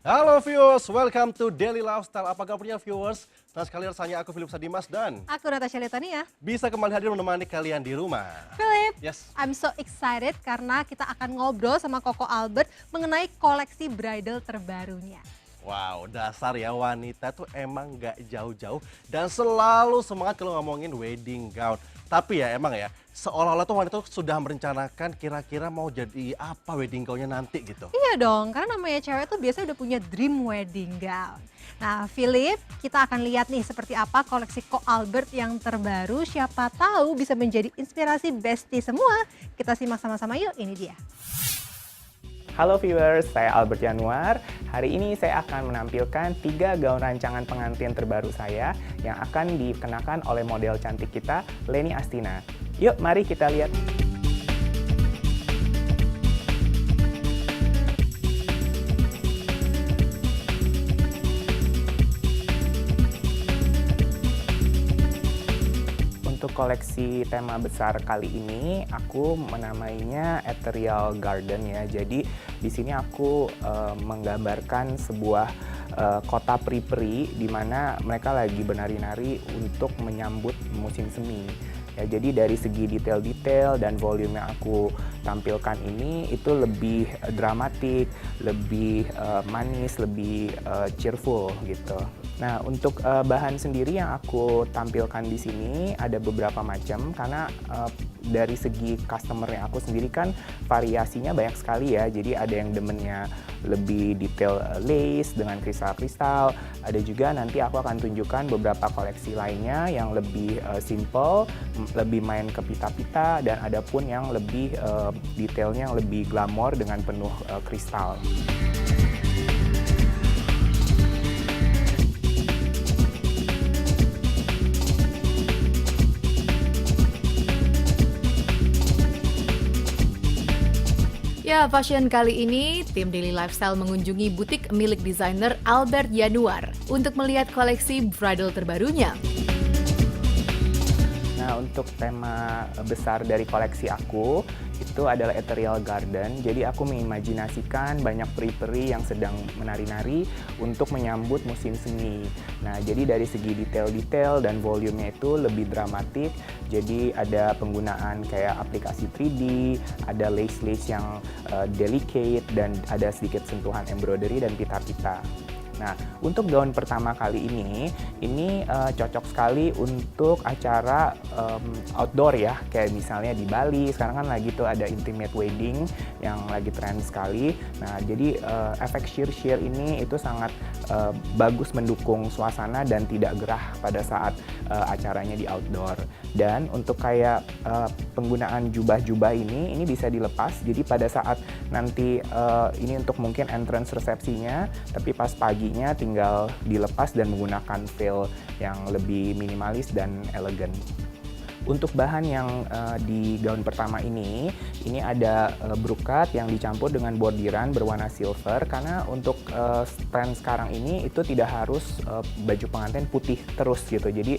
Halo viewers, welcome to Daily Lifestyle. Apa kabarnya viewers? Nah sekali rasanya aku Philip Sadimas dan Aku Natasha Letania. bisa kembali hadir menemani kalian di rumah. Philip, Yes. I'm so excited karena kita akan ngobrol sama Koko Albert mengenai koleksi bridal terbarunya. Wow, dasar ya wanita tuh emang gak jauh-jauh dan selalu semangat kalau ngomongin wedding gown. Tapi ya emang ya, seolah-olah tuh wanita tuh sudah merencanakan kira-kira mau jadi apa wedding gownnya nanti gitu. Iya dong, karena namanya cewek tuh biasanya udah punya dream wedding gown. Nah Philip, kita akan lihat nih seperti apa koleksi Ko Albert yang terbaru. Siapa tahu bisa menjadi inspirasi bestie semua. Kita simak sama-sama yuk, ini dia. Halo viewers, saya Albert Januar. Hari ini saya akan menampilkan 3 gaun rancangan pengantin terbaru saya yang akan dikenakan oleh model cantik kita, Leni Astina. Yuk, mari kita lihat. Untuk koleksi tema besar kali ini, aku menamainya Ethereal Garden ya. Jadi di sini aku menggambarkan sebuah kota peri-peri di mana mereka lagi bernari-nari untuk menyambut musim semi. Ya, jadi dari segi detail-detail dan volume yang aku tampilkan ini itu lebih dramatik, lebih manis, lebih cheerful gitu. Nah, untuk bahan sendiri yang aku tampilkan di sini ada beberapa macam karena dari segi customer yang aku sendiri kan variasinya banyak sekali ya. Jadi ada yang demennya lebih detail lace dengan kristal-kristal. Ada juga nanti aku akan tunjukkan beberapa koleksi lainnya yang lebih simple, lebih main ke pita-pita, dan ada pun yang lebih detailnya yang lebih glamor dengan penuh kristal. Ya, fashion kali ini tim Daily Lifestyle mengunjungi butik milik desainer Albert Januar untuk melihat koleksi bridal terbarunya. Nah, untuk tema besar dari koleksi aku itu adalah Ethereal Garden. Jadi aku mengimajinasikan banyak peri-peri yang sedang menari-nari untuk menyambut musim semi. Nah, jadi dari segi detail-detail dan volumenya itu lebih dramatik. Jadi ada penggunaan kayak aplikasi 3D, ada lace-lace yang delicate, dan ada sedikit sentuhan embroidery dan pita-pita. Nah, untuk gaun pertama kali ini cocok sekali untuk acara outdoor ya, kayak misalnya di Bali. Sekarang kan lagi tuh ada intimate wedding yang lagi tren sekali. Nah, jadi efek sheer ini itu sangat bagus mendukung suasana dan tidak gerah pada saat acaranya di outdoor. Dan untuk kayak penggunaan jubah-jubah ini bisa dilepas. Jadi pada saat nanti ini untuk mungkin entrance resepsinya, tapi pas paginya tinggal dilepas dan menggunakan veil yang lebih minimalis dan elegan. Untuk bahan yang di gaun pertama ini ada brokat yang dicampur dengan bordiran berwarna silver, karena untuk tren sekarang ini itu tidak harus baju pengantin putih terus gitu. Jadi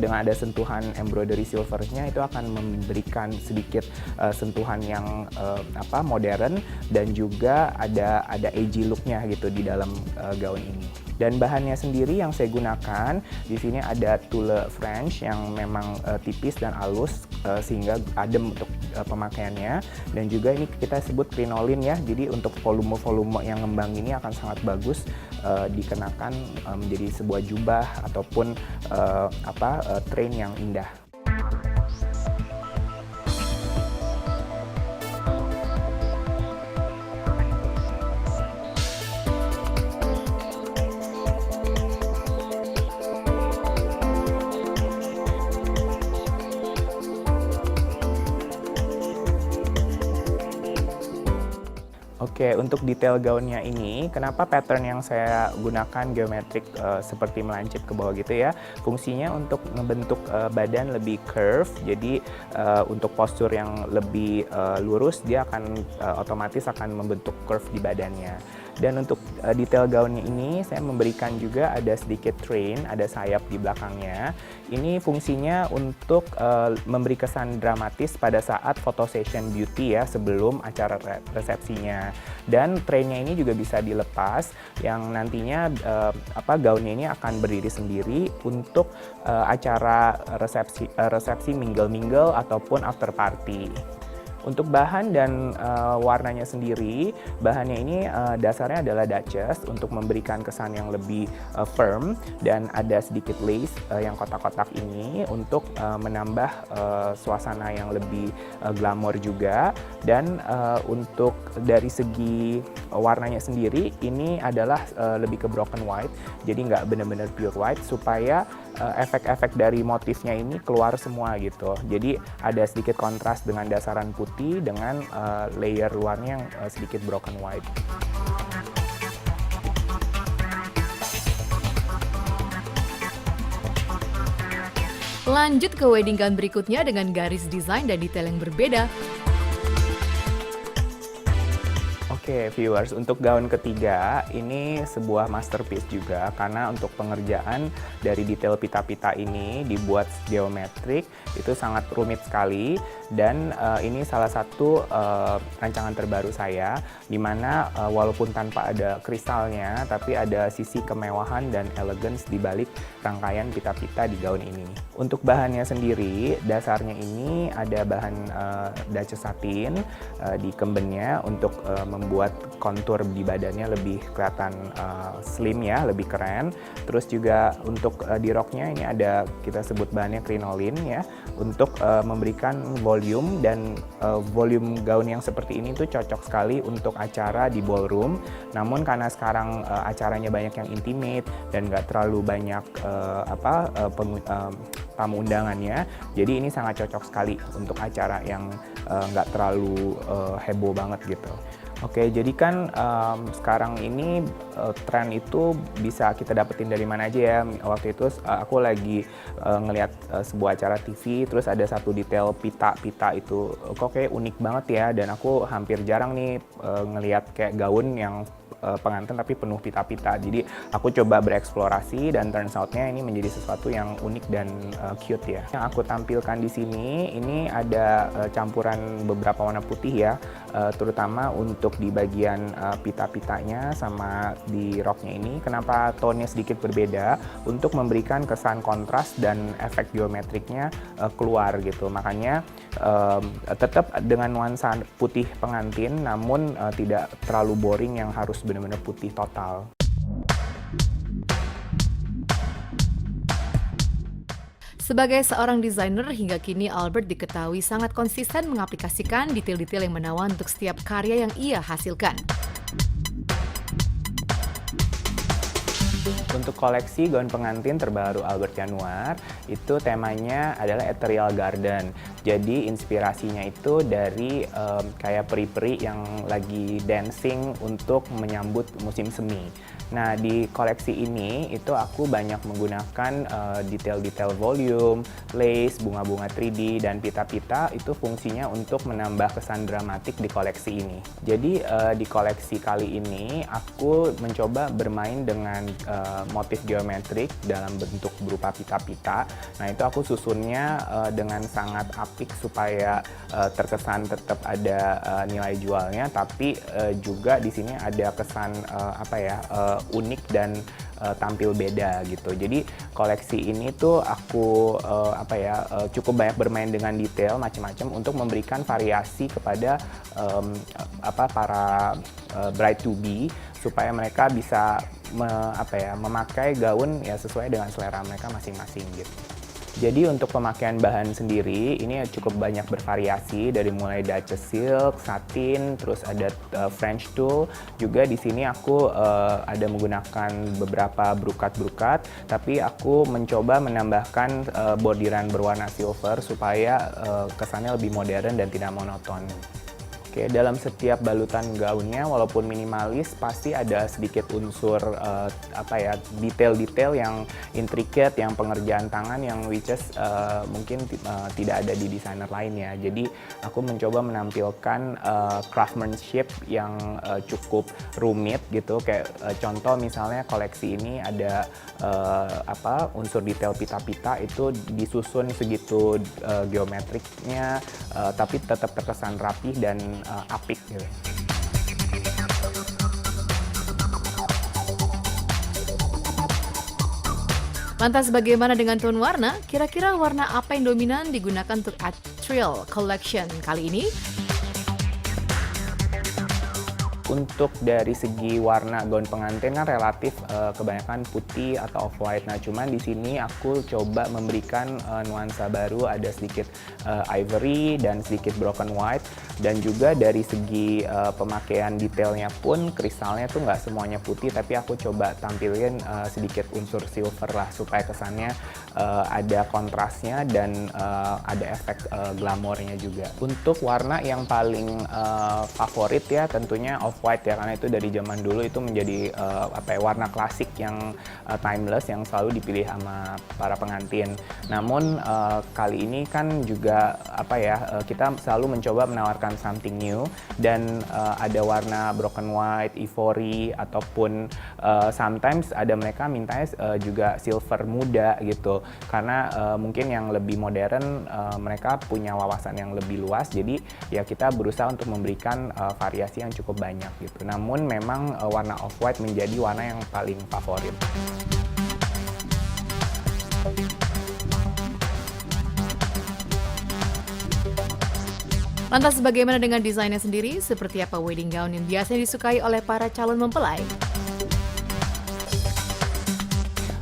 dengan ada sentuhan embroidery silvernya itu akan memberikan sedikit sentuhan yang modern, dan juga ada edgy looknya gitu di dalam gaun ini. Dan bahannya sendiri yang saya gunakan di sini ada tulle French yang memang tipis dan halus sehingga adem untuk pemakaiannya, dan juga ini kita sebut krinolin ya. Jadi untuk volume-volume yang ngembang ini akan sangat bagus dikenakan menjadi sebuah jubah ataupun train yang indah. Oke, untuk detail gaunnya ini, kenapa pattern yang saya gunakan geometrik seperti melancip ke bawah gitu ya? Fungsinya untuk membentuk badan lebih curve, jadi untuk postur yang lebih lurus, dia akan otomatis akan membentuk curve di badannya. Dan untuk detail gaunnya ini saya memberikan juga ada sedikit train, ada sayap di belakangnya. Ini fungsinya untuk memberi kesan dramatis pada saat photo session beauty ya, sebelum acara resepsinya. Dan trainnya ini juga bisa dilepas, yang nantinya gaunnya ini akan berdiri sendiri untuk acara resepsi mingle-mingle ataupun after party. Untuk bahan dan warnanya sendiri, bahannya ini dasarnya adalah Duchess untuk memberikan kesan yang lebih firm, dan ada sedikit lace yang kotak-kotak ini untuk menambah suasana yang lebih glamor juga. Dan untuk dari segi warnanya sendiri, ini adalah lebih ke broken white, jadi nggak benar-benar pure white, supaya efek-efek dari motifnya ini keluar semua gitu. Jadi ada sedikit kontras dengan dasaran putih dengan layer luarnya yang sedikit broken white. Lanjut ke wedding gown berikutnya dengan garis desain dan detail yang berbeda. Oke, viewers, untuk gaun ketiga ini sebuah masterpiece juga, karena untuk pengerjaan dari detail pita-pita ini dibuat geometrik itu sangat rumit sekali. Dan ini salah satu rancangan terbaru saya, di mana walaupun tanpa ada kristalnya, tapi ada sisi kemewahan dan elegance di balik rangkaian pita-pita di gaun ini. Untuk bahannya sendiri, dasarnya ini ada bahan Duchess satin di kembennya untuk membuat kontur di badannya lebih kelihatan slim ya, lebih keren. Terus juga untuk di roknya ini ada, kita sebut bahannya crinoline ya, untuk memberikan volume, dan volume gaun yang seperti ini tuh cocok sekali untuk acara di ballroom. Namun karena sekarang acaranya banyak yang intimate dan nggak terlalu banyak tamu undangannya, jadi ini sangat cocok sekali untuk acara yang nggak terlalu heboh banget gitu. Oke, jadi kan sekarang ini tren itu bisa kita dapetin dari mana aja ya. Waktu itu aku lagi ngelihat sebuah acara TV, terus ada satu detail pita-pita itu kok kayak unik banget ya, dan aku hampir jarang nih ngelihat kayak gaun yang pengantin tapi penuh pita-pita. Jadi aku coba bereksplorasi, dan turns out-nya ini menjadi sesuatu yang unik dan cute ya. Yang aku tampilkan di sini ini ada campuran beberapa warna putih ya, terutama untuk di bagian pita-pitanya sama di roknya ini. Kenapa tone-nya sedikit berbeda? Untuk memberikan kesan kontras dan efek geometriknya keluar gitu. Makanya tetap dengan nuansa putih pengantin, namun tidak terlalu boring yang harus benar-benar putih total. Sebagai seorang desainer, hingga kini Albert diketahui sangat konsisten mengaplikasikan detail-detail yang menawan untuk setiap karya yang ia hasilkan. Untuk koleksi gaun pengantin terbaru Albert Yanuar, itu temanya adalah Ethereal Garden. Jadi inspirasinya itu dari kayak peri-peri yang lagi dancing untuk menyambut musim semi. Nah, di koleksi ini itu aku banyak menggunakan detail-detail volume, lace, bunga-bunga 3D, dan pita-pita. Itu fungsinya untuk menambah kesan dramatik di koleksi ini. Jadi di koleksi kali ini aku mencoba bermain dengan motif geometrik dalam bentuk berupa pita-pita. Nah, itu aku susunnya dengan sangat apik supaya terkesan tetap ada nilai jualnya, tapi juga di sini ada kesan unik dan tampil beda gitu. Jadi koleksi ini tuh aku cukup banyak bermain dengan detail macam-macam untuk memberikan variasi kepada para bride to be, supaya mereka bisa memakai gaun ya sesuai dengan selera mereka masing-masing gitu. Jadi untuk pemakaian bahan sendiri ini cukup banyak bervariasi, dari mulai Duchess silk, satin, terus ada French tulle. Juga di sini aku ada menggunakan beberapa brokat-brokat, tapi aku mencoba menambahkan bordiran berwarna silver supaya kesannya lebih modern dan tidak monoton. Oke, dalam setiap balutan gaunnya walaupun minimalis pasti ada sedikit unsur detail-detail yang intricate, yang pengerjaan tangan yang which is mungkin tidak ada di desainer lainnya. Jadi aku mencoba menampilkan craftsmanship yang cukup rumit gitu. Kayak contoh misalnya koleksi ini ada unsur detail pita-pita itu disusun segitu geometriknya, tapi tetap terkesan rapih dan apik gitu. Lantas bagaimana dengan tone warna? Kira-kira warna apa yang dominan digunakan untuk Atrial Collection kali ini? Untuk dari segi warna gaun pengantin kan relatif kebanyakan putih atau off-white. Nah, cuman di sini aku coba memberikan nuansa baru, ada sedikit ivory dan sedikit broken white. Dan juga dari segi pemakaian detailnya pun kristalnya tuh nggak semuanya putih, tapi aku coba tampilin sedikit unsur silver lah supaya kesannya ada kontrasnya dan ada efek glamornya juga. Untuk warna yang paling favorit ya tentunya off-white ya, karena itu dari zaman dulu itu menjadi warna klasik yang timeless yang selalu dipilih sama para pengantin. Namun kali ini kan juga kita selalu mencoba menawarkan something new dan ada warna broken white, ivory ataupun sometimes ada mereka mintanya juga silver muda gitu. Karena mungkin yang lebih modern mereka punya wawasan yang lebih luas, jadi ya kita berusaha untuk memberikan variasi yang cukup banyak gitu. Namun memang warna off-white menjadi warna yang paling favorit. Lantas bagaimana dengan desainnya sendiri? Seperti apa wedding gown yang biasanya disukai oleh para calon mempelai?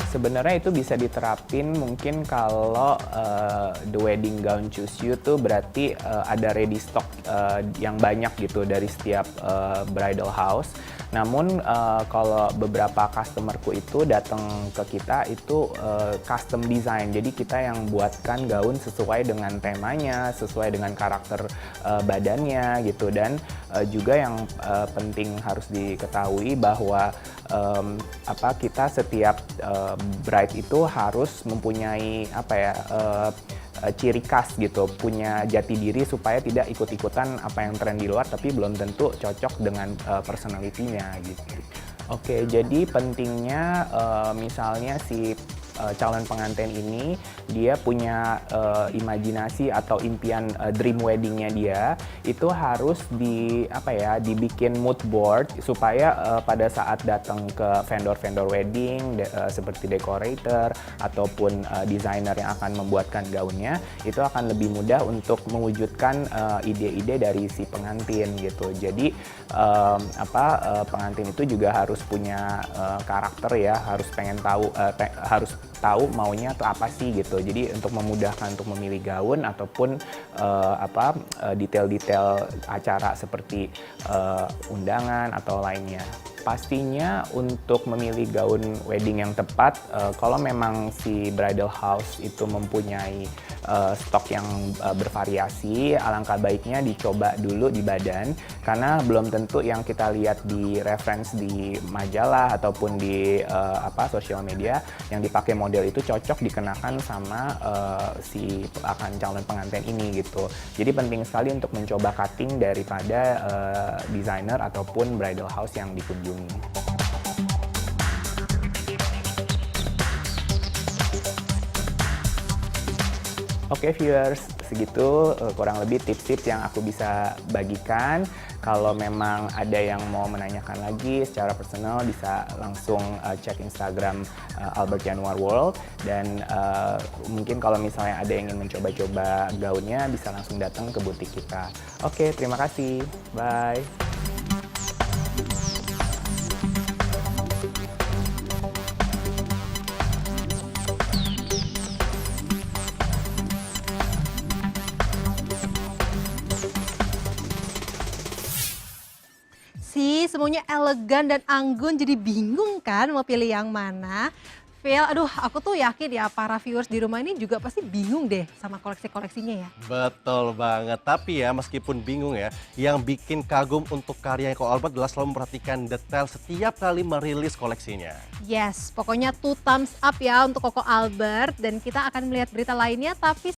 Sebenarnya itu bisa diterapin mungkin kalau the wedding gown choose you tuh berarti ada ready stock yang banyak gitu dari setiap bridal house. Namun kalau beberapa customerku itu datang ke kita itu custom design. Jadi kita yang buatkan gaun sesuai dengan temanya, sesuai dengan karakter badannya gitu. Dan juga yang penting harus diketahui bahwa kita setiap bride itu harus mempunyai ciri khas gitu, punya jati diri supaya tidak ikut-ikutan apa yang tren di luar tapi belum tentu cocok dengan personality-nya gitu. Oke, jadi pentingnya misalnya si calon pengantin ini dia punya imajinasi atau impian dream weddingnya dia itu harus dibikin mood board supaya pada saat datang ke vendor-vendor wedding seperti decorator ataupun desainer yang akan membuatkan gaunnya itu akan lebih mudah untuk mewujudkan ide-ide dari si pengantin gitu. Jadi pengantin itu juga harus punya karakter ya, harus pengen tahu harus tahu maunya atau apa sih gitu. Jadi untuk memudahkan untuk memilih gaun ataupun detail-detail acara seperti undangan atau lainnya. Pastinya untuk memilih gaun wedding yang tepat, kalau memang si bridal house itu mempunyai stok yang bervariasi, alangkah baiknya dicoba dulu di badan, karena belum tentu yang kita lihat di reference di majalah ataupun di sosial media yang dipakai model itu cocok dikenakan sama si akan calon pengantin ini gitu. Jadi penting sekali untuk mencoba cutting daripada desainer ataupun bridal house yang dikunjungi. Oke viewers, segitu kurang lebih tips-tips yang aku bisa bagikan. Kalau memang ada yang mau menanyakan lagi secara personal bisa langsung cek Instagram Albert Januar World. Dan mungkin kalau misalnya ada yang ingin mencoba-coba gaunnya bisa langsung datang ke butik kita. Oke, terima kasih. Bye. Semuanya elegan dan anggun, jadi bingung kan mau pilih yang mana? Phil, aduh aku tuh yakin ya para viewers di rumah ini juga pasti bingung deh sama koleksi-koleksinya ya. Betul banget, tapi ya meskipun bingung ya, yang bikin kagum untuk karya Ko Albert adalah selalu memperhatikan detail setiap kali merilis koleksinya. Yes, pokoknya 2 thumbs up ya untuk Koko Albert dan kita akan melihat berita lainnya tapi